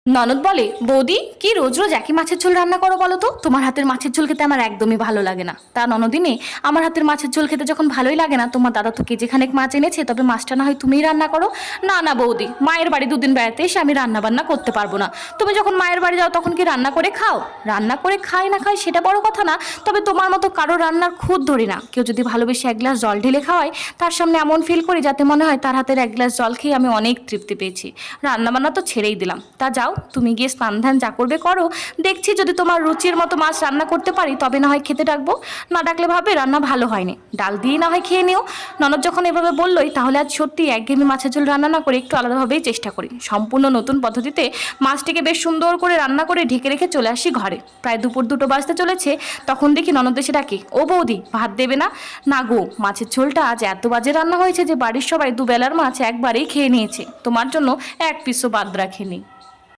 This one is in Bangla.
ননদ বলে, বৌদি কি রোজ রোজ একই মাছের ঝোল রান্না করো বলো তো? তোমার হাতের মাছের ঝোল খেতে আমার একদমই ভালো লাগে না। তা ননদিনী, আমার হাতের মাছের ঝোল খেতে যখন ভালোই লাগে না, তোমার দাদা তো কেজি খানেক মাছ এনেছে, তবে মাছটা না হয় তুমিই রান্না করো। না না বৌদি, মায়ের বাড়ি দুদিন বেড়াতে এসে আমি রান্না বান্না করতে পারবো না। তুমি যখন মায়ের বাড়ি যাও তখন কি রান্না করে খাও? রান্না করে খাই না খাই সেটা বড় কথা না, তবে তোমার মতো কারো রান্নার খুঁত ধরি না। কেউ যদি ভালোবেসে এক গ্লাস জল ঢেলে খাওয়ায়, তার সামনে এমন ফিল করি যাতে মনে হয় তার হাতের এক গ্লাস জল খেয়ে আমি অনেক তৃপ্তি পেয়েছি। রান্না বান্না তো ছেড়েই দিলাম। তা যাও, তুমি গিয়ে স্নান ধ্যান যা করবে করো। দেখছি যদি তোমার রুচির মতো মাছ রান্না করতে পারি তবে না হয় খেতে ডাকবো, না ডাকলে ভাবে রান্না ভালো হয়নি, ডাল দিয়ে না হয় খেয়ে নিও। ননদ যখন এভাবে বললোই, তাহলে আজ সত্যি একঘেয়েমি মাছের ঝোল রান্না না করে একটু আলাদাভাবেই চেষ্টা করি। সম্পূর্ণ নতুন পদ্ধতিতে মাছটিকে বেশ সুন্দর করে রান্না করে ঢেকে রেখে চলে আসি ঘরে। প্রায় দুপুর 2টো বাজতে চলেছে, তখন দেখি ননদ এসে ডাকে, ও বৌদি ভাত দেবে না? না গো, মাছের ঝোলটা আজ এত বাজে রান্না হয়েছে যে বাড়ির সবাই দুবেলার মাছ একবারেই খেয়ে নিয়েছে, তোমার জন্য এক পিসও বাদ রাখেনি।